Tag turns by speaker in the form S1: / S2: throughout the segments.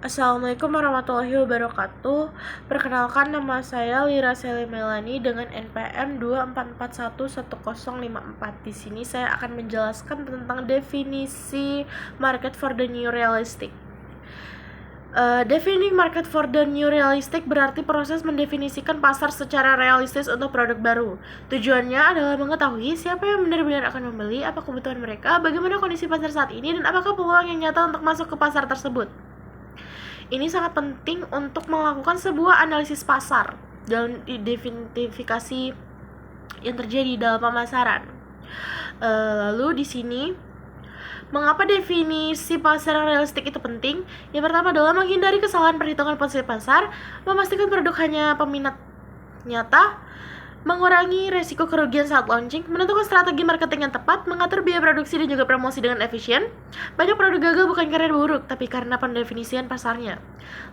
S1: Assalamualaikum warahmatullahi wabarakatuh. Perkenalkan, nama saya Lira Seli Melani dengan NPM 244111054. Di sini saya akan menjelaskan tentang definisi market for the new realistic. Defining market for the new realistic berarti proses mendefinisikan pasar secara realistis untuk produk baru. Tujuannya adalah mengetahui siapa yang benar-benar akan membeli, apa kebutuhan mereka, bagaimana kondisi pasar saat ini, dan apakah peluang yang nyata untuk masuk ke pasar tersebut. Ini sangat penting untuk melakukan sebuah analisis pasar dalam identifikasi yang terjadi dalam pemasaran. Lalu di sini, mengapa definisi pasar yang realistik itu penting? Yang pertama adalah menghindari kesalahan perhitungan posisi pasar, memastikan produk hanya peminat nyata, mengurangi resiko kerugian saat launching, menentukan strategi marketing yang tepat, mengatur biaya produksi dan juga promosi dengan efisien. Banyak produk gagal bukan karena buruk, tapi karena pendefinisian pasarnya.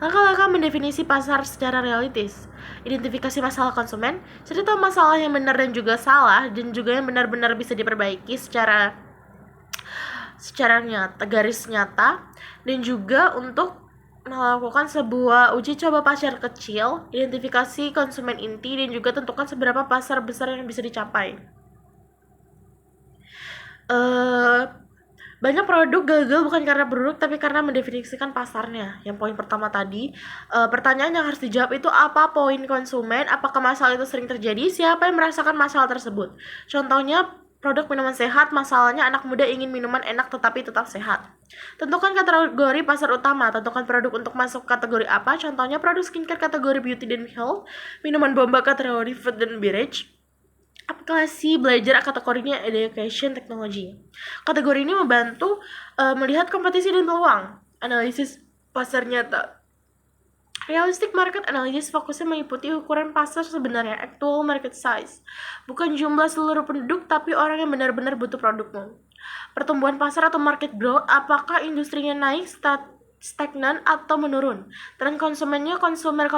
S1: Langkah-langkah mendefinisi pasar secara realistis: identifikasi masalah konsumen, cerita masalah yang benar dan juga salah, dan juga yang benar-benar bisa diperbaiki secara nyata, garis nyata, dan juga untuk melakukan sebuah uji coba pasar kecil, identifikasi konsumen inti, dan juga tentukan seberapa pasar besar yang bisa dicapai. Banyak produk gagal bukan karena produk, tapi karena mendefinisikan pasarnya. Yang poin pertama tadi, pertanyaan yang harus dijawab itu apa poin konsumen, apakah masalah itu sering terjadi, siapa yang merasakan masalah tersebut. Contohnya, produk minuman sehat, masalahnya anak muda ingin minuman enak tetapi tetap sehat. Tentukan kategori pasar utama, tentukan produk untuk masuk kategori apa, contohnya produk skincare kategori beauty dan health, minuman bomba kategori food dan beverage, aplikasi belajar kategorinya education technology. Kategori ini membantu melihat kompetisi dan peluang. Analisis pasar nyata. Realistic market analysis fokusnya mengikuti ukuran pasar sebenarnya, actual market size. Bukan jumlah seluruh penduduk, tapi orang yang benar-benar butuh produkmu. Pertumbuhan pasar atau market growth, apakah industrinya naik, stagnan, atau menurun. Tren konsumennya, consumer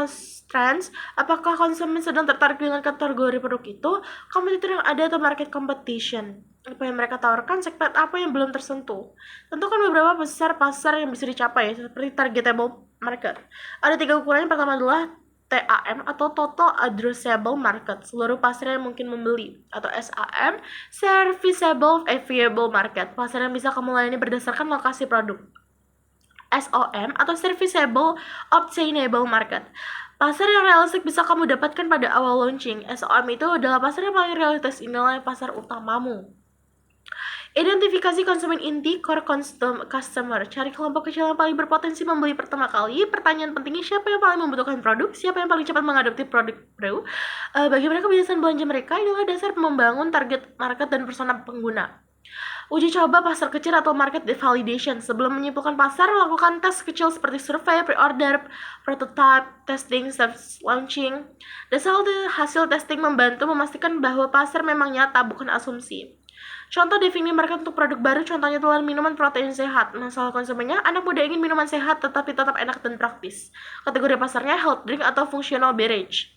S1: trends, apakah konsumen sedang tertarik dengan kategori produk itu, kompetitor yang ada atau market competition. Apa yang mereka tawarkan, segmen apa yang belum tersentuh. Tentukan beberapa besar pasar yang bisa dicapai, seperti targetable market. Ada 3 ukuran. Yang pertama adalah TAM atau Total Addressable Market, seluruh pasar yang mungkin membeli, atau SAM, Serviceable Available Market, pasar yang bisa kamu layani berdasarkan lokasi produk. SOM atau Serviceable Obtainable Market, pasar yang realistik bisa kamu dapatkan pada awal launching. SOM itu adalah pasar yang paling realistis, inilah pasar utamamu. Identifikasi konsumen inti, core customer. Cari kelompok kecil yang paling berpotensi membeli pertama kali. Pertanyaan pentingnya, siapa yang paling membutuhkan produk, siapa yang paling cepat mengadopsi produk baru, bagaimana kebiasaan belanja mereka, adalah dasar membangun target market dan persona pengguna. Uji coba pasar kecil atau market validation. Sebelum menyimpulkan pasar, lakukan tes kecil seperti survei, pre-order, prototype, testing, launching. Hasil testing membantu memastikan bahwa pasar memang nyata, bukan asumsi. Contoh definisi market untuk produk baru, contohnya adalah minuman protein sehat. Masalah konsumennya, anak muda ingin minuman sehat tetapi tetap enak dan praktis. Kategori pasarnya health drink atau functional beverage.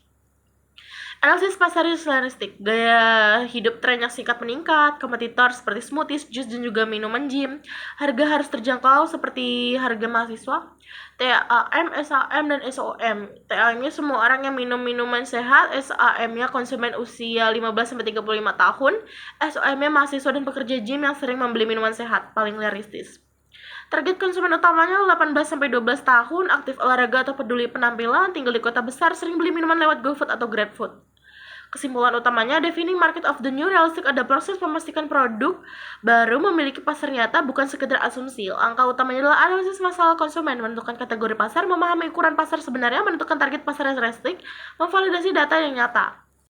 S1: Analisis pasar realistik, gaya hidup tren yang singkat meningkat, kompetitor seperti smoothies, jus, dan juga minuman gym. Harga harus terjangkau seperti harga mahasiswa. TAM, SAM, dan SOM. TAM-nya semua orang yang minum minuman sehat, SAM-nya konsumen usia 15-35 tahun, SOM-nya mahasiswa dan pekerja gym yang sering membeli minuman sehat, paling realistis. Target konsumen utamanya 18-12 tahun, aktif olahraga atau peduli penampilan, tinggal di kota besar, sering beli minuman lewat GoFood atau GrabFood. Kesimpulan utamanya, defining market of the new realistic ada proses memastikan produk baru memiliki pasar nyata, bukan sekedar asumsi. Langkah utamanya adalah analisis masalah konsumen, menentukan kategori pasar, memahami ukuran pasar sebenarnya, menentukan target pasar yang realistik, memvalidasi data yang nyata.